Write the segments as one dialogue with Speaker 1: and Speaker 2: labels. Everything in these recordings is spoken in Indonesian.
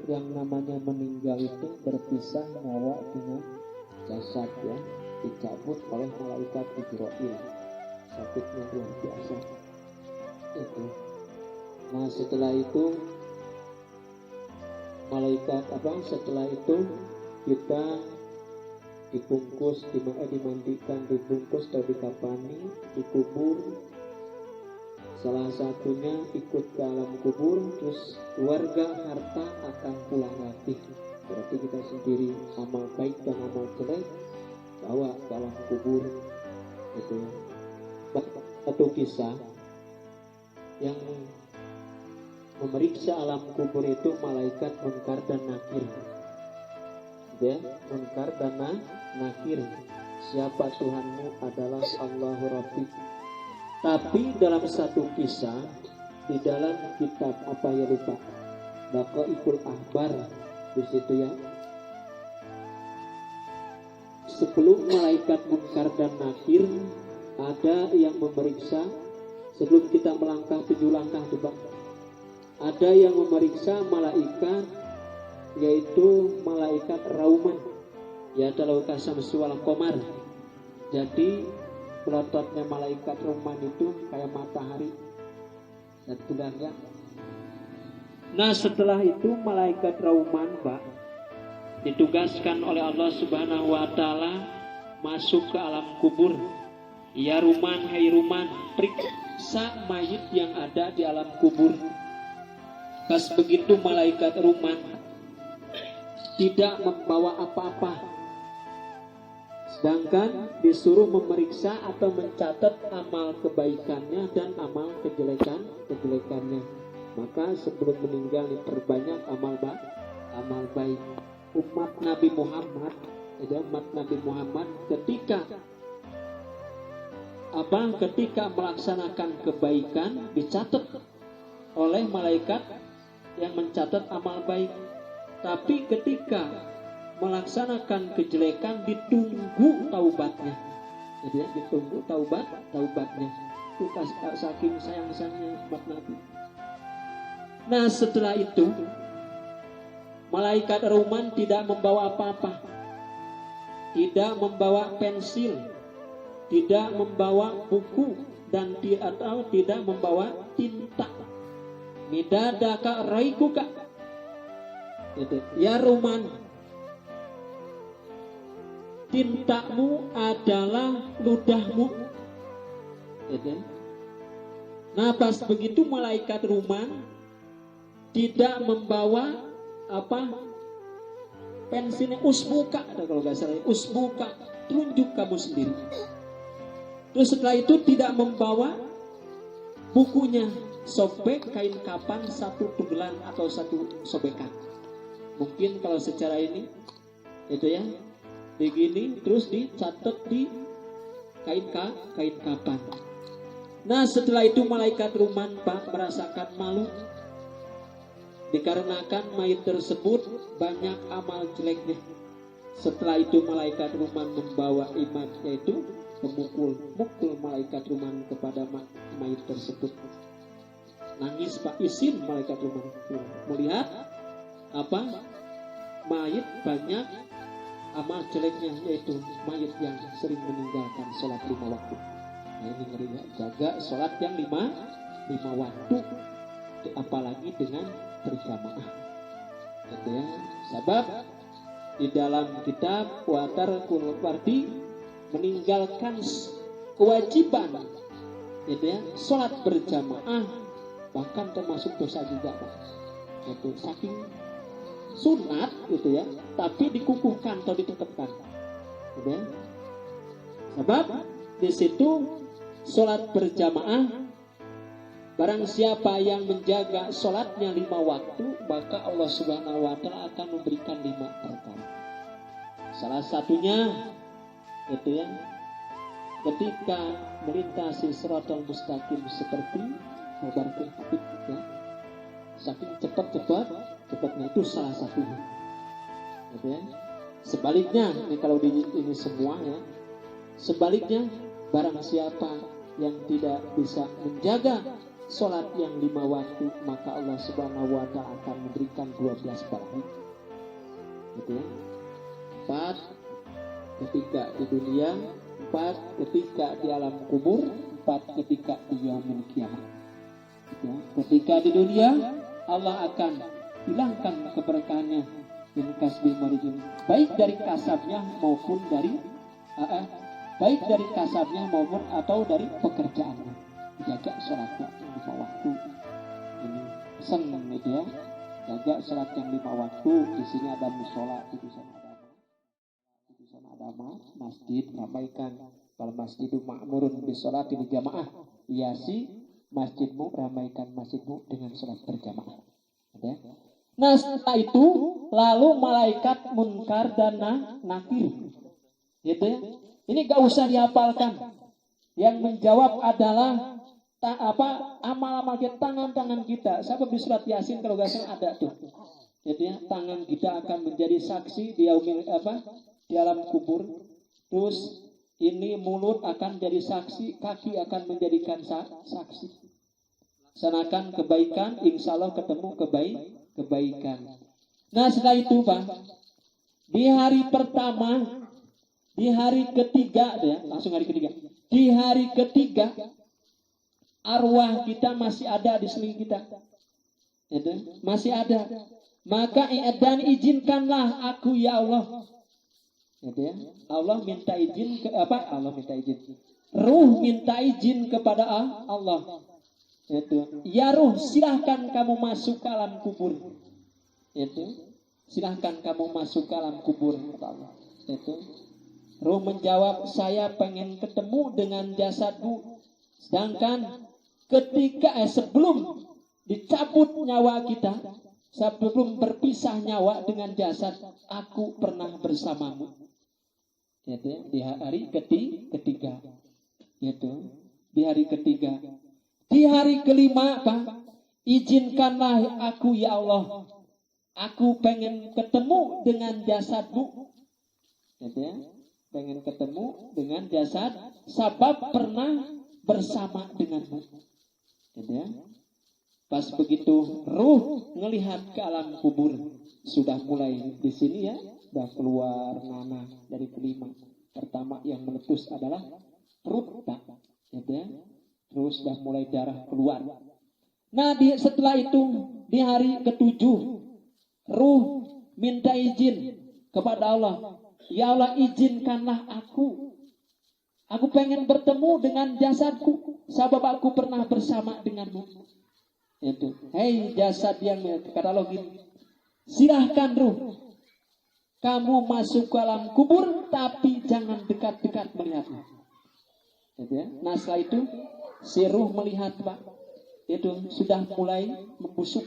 Speaker 1: Yang namanya meninggal itu berpisah nyawa dengan jasad ya, dicabut oleh malaikat Jibril. Sakitnya luar biasa itu. Nah setelah itu setelah itu kita dibungkus, dimandikan, dibungkus atau dikafani, dikubur. Salah satunya ikut ke alam kubur, terus keluarga harta akan pulang lagi. Berarti kita sendiri amal baik dan amal jelek bawa ke alam kubur. Itu satu kisah yang memeriksa alam kubur itu malaikat Munkar dan Nakir. Ya, Munkar dan Nakir. Siapa Tuhanmu? Adalah Allahu Rabbi. Tapi dalam satu kisah di dalam kitab apa ya lupa, Baqaikul Ahbar di situ ya. Sebelum malaikat Munkar dan Nakir ada yang memeriksa. Sebelum kita melangkah 7 langkah coba. Ada yang memeriksa malaikat, yaitu malaikat Rauman. Ya dalam kasam suwal komar. Jadi pelototnya malaikat Rauman itu kayak matahari dan bulannya. Nah setelah itu malaikat Rauman ditugaskan oleh Allah Subhanahu wa Ta'ala masuk ke alam kubur. Ya Ruman, hai Ruman, periksa mayit yang ada di alam kubur. Pas begitu malaikat Ruman tidak membawa apa-apa, sedangkan disuruh memeriksa atau mencatat amal kebaikannya dan amal kejelekannya. Maka sebelum meninggal diperbanyak amal baik. Umat Nabi Muhammad ketika melaksanakan kebaikan dicatat oleh malaikat yang mencatat amal baik. Tapi ketika melaksanakan kejelekan ditunggu taubatnya. Jadi ditunggu taubatnya. Itu saking sayang-sayangnya umat Nabi. Nah setelah itu malaikat Rauman tidak membawa apa-apa. Tidak membawa pensil, tidak membawa buku, dan tidak membawa tinta. Midadaka raikuka. Ya Rauman, tintamu adalah ludahmu. Nah pas begitu malaikat Rauman tidak membawa pensilnya, usbuka kalau nggak salah, usbuka, tunjuk kamu sendiri. Terus setelah itu tidak membawa bukunya, sobek kain kapan satu tugelan atau satu sobekan. Mungkin kalau secara ini itu ya begini, terus dicatat di kain kapan. Nah setelah itu malaikat Rauman merasakan malu dikarenakan mayit tersebut banyak amal jeleknya. Setelah itu malaikat Rauman membawa iman, yaitu mukul malaikat Rauman kepada mayit tersebut. Nangis izin malaikat Rauman melihat mayit banyak amal jeleknya, yaitu mayit yang sering meninggalkan sholat 5 waktu. Nah ini ngeri ya, jaga sholat yang 5 waktu, apalagi dengan berjamaah. Gitu ya. Sebab di dalam kitab Watar Kulpardi meninggalkan kewajiban gitu ya, sholat berjamaah bahkan termasuk dosa juga Pak. Itu saking sunat gitu ya, tapi dikukuhkan atau ditetapkan. Gitu ya. Sebab di situ sholat berjamaah, barang siapa yang menjaga sholatnya 5 waktu, maka Allah Subhanahu wa Ta'ala akan memberikan 5 perkara. Salah satunya itu ya, ketika melintasi Shiratal Mustaqim seperti Mubarakul Habib ya, saking cepatnya itu salah satunya. Gitu ya. Sebaliknya, ini kalau ini semua ya, sebaliknya barang siapa yang tidak bisa menjaga sholat yang 5 waktu, maka Allah Subhanahu wa Ta'ala akan memberikan 12 pahala. Gitu ya. 4 ketika di dunia, 4 ketika di alam kubur, 4 ketika di yaumul kiamat. Ya, ketika di dunia Allah akan hilangkan keberkahannya min kasbi marijin, baik dari kasabnya maupun dari maupun atau dari pekerjaannya. Jaga sholatnya 5 waktu. Ini senang gitu ya. Jaga sholat yang 5 waktu. Di sini ada musola, di sana ada masjid, ramaikan. Kalau masjidu ma'murun bisolati di jamaah, hiasi masjidmu, ramaikan masjidmu dengan sholat berjamaah. Ya. Nah setelah itu lalu malaikat munkar dan nakir, gitu ya. Ini gak usah dihafalkan. Yang menjawab adalah amal-amal kita, tangan-tangan kita. Sebab di surat Yasin kalau gak salah ada tuh, gitu ya. Tangan kita akan menjadi saksi di di alam kubur. Terus ini mulut akan jadi saksi, kaki akan menjadikan saksi. Laksanakan kebaikan, insya Allah ketemu kebaikan. Nah setelah itu Pak, di hari pertama, di hari ketiga, ya, langsung hari ketiga. Di hari ketiga, arwah kita masih ada di seling kita. Itu, masih ada. Maka dan izinkanlah aku ya Allah. Gitu ya. Allah minta izin ke Allah minta izin. Ruh minta izin kepada Allah. Itu. Ya ruh, silahkan kamu masuk ke alam kubur. Itu. Silahkan kamu masuk ke alam kubur, kata Allah. Itu. Ruh menjawab, saya pengen ketemu dengan jasadmu. Sedangkan ketika sebelum dicabut nyawa kita, sebelum berpisah nyawa dengan jasad, aku pernah bersamamu. Gitu, di hari ketiga. Gitu, di hari ketiga. Di hari kelima, Pak, izinkanlah aku ya Allah. Aku pengen ketemu dengan jasadmu. Gitu ya. Pengen ketemu dengan jasad, sebab pernah bersama denganmu. Gitu ya. Pas begitu ruh ngelihat ke alam kubur, sudah mulai di sini ya, sudah keluar nanah dari kelima. Pertama yang meletus adalah perut, Pak. Gitu ya. Terus sudah mulai darah keluar. Nah setelah itu di hari ketujuh, ruh minta izin kepada Allah. Ya Allah, izinkanlah aku. Aku pengen bertemu dengan jasadku, sebab aku pernah bersama denganmu. Itu. Hei jasad yang kata Allah gini, silahkan ruh, kamu masuk ke alam kubur, tapi jangan dekat-dekat melihatnya. Gitu ya. Nah setelah itu si ruh melihat, Pak, itu sudah mulai membusuk.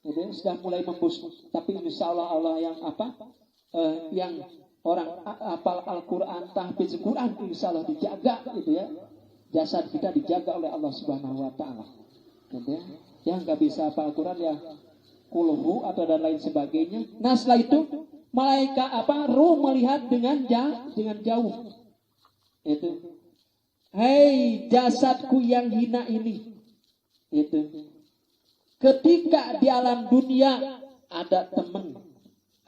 Speaker 1: Gitu ya. Sudah mulai membusuk. Tapi insya Allah Allah yang yang orang hafal Al-Quran, tahfiz Quran, insya Allah dijaga, gitu ya. Jasad kita dijaga oleh Allah Subhanahu Wa Taala. Gitu ya. Yang nggak bisa hafal Quran ya kulhu atau dan lain sebagainya. Nah setelah itu malaikat ruh melihat dengan jauh. Itu. Hei jasadku yang hina ini. Itu. Ketika di alam dunia ada teman,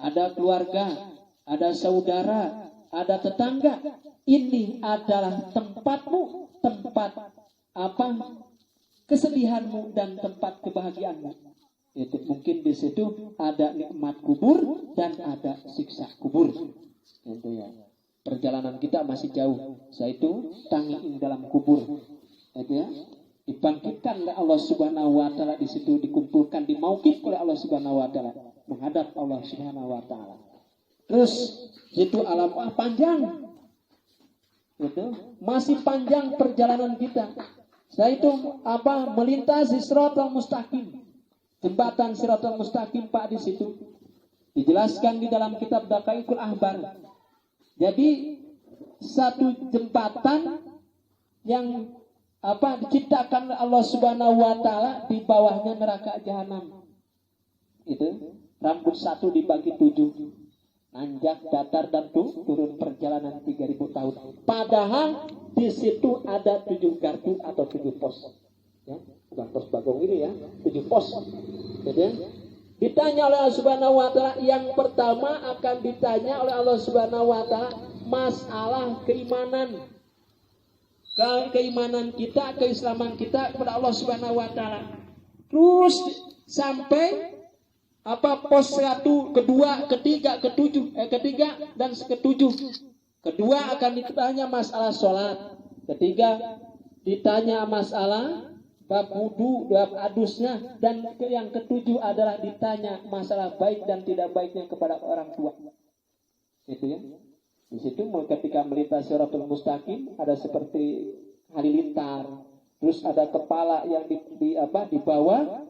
Speaker 1: ada keluarga, ada saudara, ada tetangga. Ini adalah tempatmu, tempat kesedihanmu dan tempat kebahagiaanmu. Itu mungkin di situ ada nikmat kubur dan ada siksa kubur. Itu ya. Perjalanan kita masih jauh. Yaitu tanging dalam kubur. Itu ya. Dibangkitkan oleh Allah Subhanahu Wa Taala, di situ dikumpulkan, dimauqif oleh Allah Subhanahu Wa Taala, menghadap Allah Subhanahu Wa Taala. Terus itu alam panjang, itu masih panjang perjalanan kita. Setelah itu melintasi Shiratal Mustaqim, jembatan Shiratal Mustaqim, Pak, di situ dijelaskan di dalam kitab Daqaiqul Ahbar. Jadi satu jembatan yang diciptakan Allah Subhanahu Wa Taala, di bawahnya neraka jahanam. Itu rambut satu dibagi 7. Nanjak, datar, dan turun perjalanan 3.000 tahun. Padahal di situ ada 7 gardu atau 7 pos. Ya, bukan pos bagong ini ya, 7 pos. Gitu ya. Ditanya oleh Allah Subhanahu wa taala, yang pertama akan ditanya oleh Allah Subhanahu wa taala masalah keimanan. Keimanan kita, keislaman kita kepada Allah Subhanahu wa taala. Terus sampai pos 1, kedua, ketiga, ketiga dan ketujuh. Kedua akan ditanya masalah sholat. Ketiga ditanya masalah bab wudu, bab adusnya, dan yang ketujuh adalah ditanya masalah baik dan tidak baiknya kepada orang tua. Itu ya. Di situ ketika melintasi Siratal Mustaqim ada seperti halilintar, terus ada kepala yang di bawah,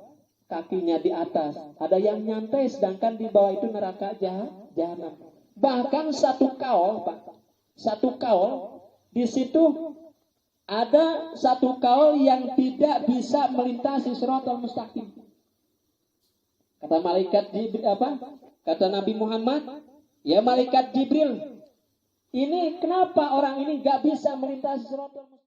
Speaker 1: kakinya di atas, ada yang nyantai, sedangkan di bawah itu neraka jahanam. Bahkan satu kaul di situ ada satu kaul yang tidak bisa melintasi Siratal Mustaqim. Kata malaikat Jibril kata Nabi Muhammad, ya malaikat Jibril, ini kenapa orang ini gak bisa melintasi Siratal Mustaqim?